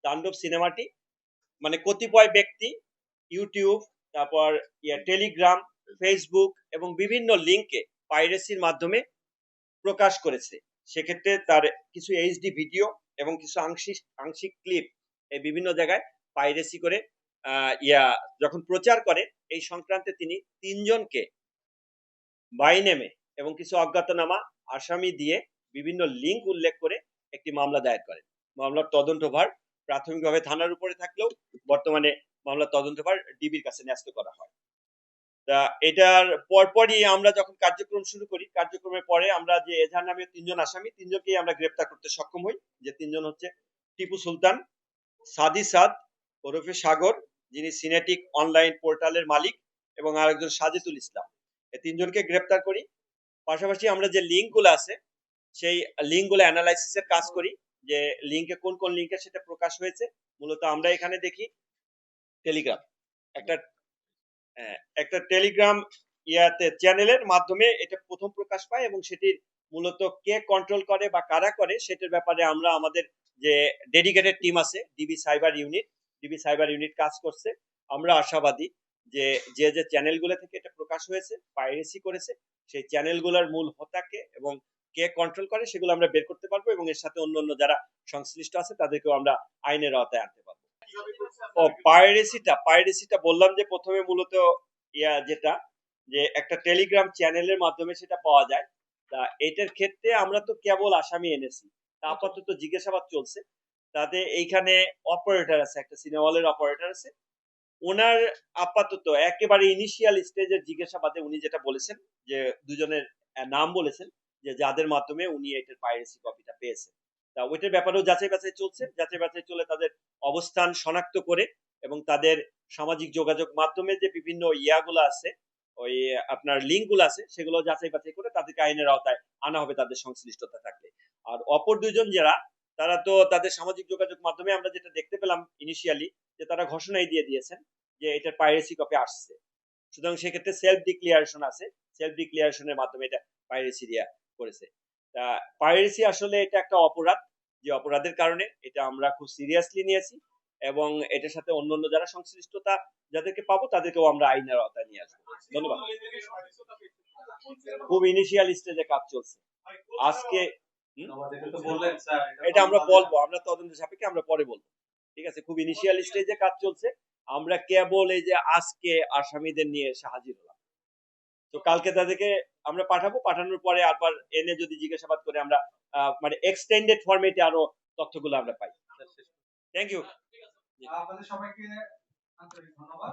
তাণ্ডব সিনেমাটি মানে কতিপয় ব্যক্তি ইউটিউব, তারপর টেলিগ্রাম, ফেসবুক এবং বিভিন্ন লিঙ্কে পাইরেসির মাধ্যমে প্রকাশ করেছে। সেক্ষেত্রে তার কিছু এইচডি ভিডিও এবং কিছু আংশিক আংশিক ক্লিপ এই বিভিন্ন জায়গায় পাইরেসি করে যখন প্রচার করে, এই সংক্রান্তে তিনি 3 জনকে বাই নেমে এবং কিছু অজ্ঞাতনামা আসামি দিয়ে বিভিন্ন লিঙ্ক উল্লেখ করে একটি মামলা দায়ের করেন। মামলার তদন্তভার প্রাথমিকভাবে থানার উপরে থাকলেও বর্তমানে মামলার তদন্তভার ডিবির কাছে ন্যস্ত করা হয়। তা এটার পরপরই আমরা যখন কার্যক্রম শুরু করি, কার্যক্রমের পরে আমরা যে এজাহার নামে 3 জন আসামি, 3 জনকেই আমরা গ্রেপ্তার করতে সক্ষম হই। যে 3 জন হচ্ছে টিপু সুলতান, সাদি সাদ ওরফে সাগর, যিনি সিনেটিক অনলাইন পোর্টালের মালিক, এবং আরেকজন সাজেদুল ইসলাম। এই 3 জনকে গ্রেপ্তার করি। পাশাপাশি আমরা যে লিঙ্কগুলো আছে সেই লিঙ্কগুলো অ্যানালাইসিসের কাজ করি, যে লিঙ্কে কোন কোন লিঙ্কে সেটা প্রকাশ হয়েছে। মূলত আমরা এখানে দেখি টেলিগ্রাম, একটা টেলিগ্রাম চ্যানেলের মাধ্যমে এটা প্রথম প্রকাশ পায়, এবং সেটির মূলত কে কন্ট্রোল করে বা কারা করে সেটার ব্যাপারে আমরা আমাদের যে ডেডিকেটেড টিম আছে ডিবি সাইবার ইউনিট কাজ করছে। আমরা আশাবাদী যে যে চ্যানেলগুলো থেকে এটা প্রকাশ হয়েছে, পাইরেসি করেছে, সেই চ্যানেলগুলোর মূল হোতাকে এবং কে কন্ট্রোল করে সেগুলো আমরা বের করতে পারবো, এবং এর সাথে অন্য যারা সংশ্লিষ্ট আছে তাদেরকেও আমরা আইনের আওতায় আনতে পারবো। ও পাইরেসিটা বললাম যে প্রথমে মূলত যেটা যে একটা টেলিগ্রাম চ্যানেলের মাধ্যমে সেটা পাওয়া যায়। তা এটার ক্ষেত্রে আমরা তো কেবল আসামি এনেছি, তা আপাতত জিজ্ঞাসাবাদ চলছে। তাতে এইখানে অপারেটর আছে, একটা সিনেমা হলের অপারেটর আছে, ওনার আপাতত একেবারে ইনিশিয়াল স্টেজের জিজ্ঞাসাবাদে উনি যেটা বলেছেন যে দুজনের নাম বলেছেন যে যাদের মাধ্যমে উনি এটার পাইরেসি কপিটা পেয়েছেন। তা ওইটার ব্যাপারেও যাচাই বাছাই চলছে। যাচাই বাছাই চলে তাদের অবস্থান শনাক্ত করে এবং তাদের সামাজিক যোগাযোগ মাধ্যমে যে বিভিন্ন ইয়াগুলো আছে, ওই আপনার লিঙ্কগুলো আছে, সেগুলো যাচাই বাছাই করে তাদেরকে আইনের আওতায় আনা হবে তাদের সংশ্লিষ্টতা থাকলে। আর অপর দুজন যারা, তারা তো তাদের সামাজিক যোগাযোগ মাধ্যমে আমরা যেটা দেখতে পেলাম ইনিশিয়ালি, যে তারা ঘোষণাই দিয়ে দিয়েছেন যে এটার পাইরেসি কপি আসছে। সুতরাং সেক্ষেত্রে সেলফ ডিক্লিয়ারেশন আছে, সেলফ ডিক্লিয়ারেশনের মাধ্যমে এটা পাইরেসি দিয়া করেছে। তা পাইরেসি আসলে এটা একটা অপরাধ, যে অপরাধের কারণে এটা আমরা খুব সিরিয়াসলি নিয়েছি, এবং এটার সাথে অন্যান্য যারা সংশ্লিষ্টতা যাদেরকে পাবো তাদেরকেও আমরা আইনের আওতায় নিয়ে আসবো। ধন্যবাদ। খুব ইনিশিয়াল স্টেজে কাজ চলছে আজকে। এটা আমরা বলবো, আমরা তদন্ত সাপেক্ষে আমরা পরে বলবো। ঠিক আছে, খুব ইনিশিয়াল স্টেজে কাজ চলছে। আমরা কেবল এই যে আজকে আসামিদের নিয়ে এসে হাজির হলাম। তো কালকে তাদেরকে আমরা পাঠাবো, পাঠানোর পরে আবার এনে যদি জিজ্ঞাসাবাদ করে আমরা মানে এক্সটেন্ডেড ফরম্যাটে আরো তথ্যগুলো আমরা পাই। Thank you. আপনাদের সবাইকে আন্তরিক ধন্যবাদ।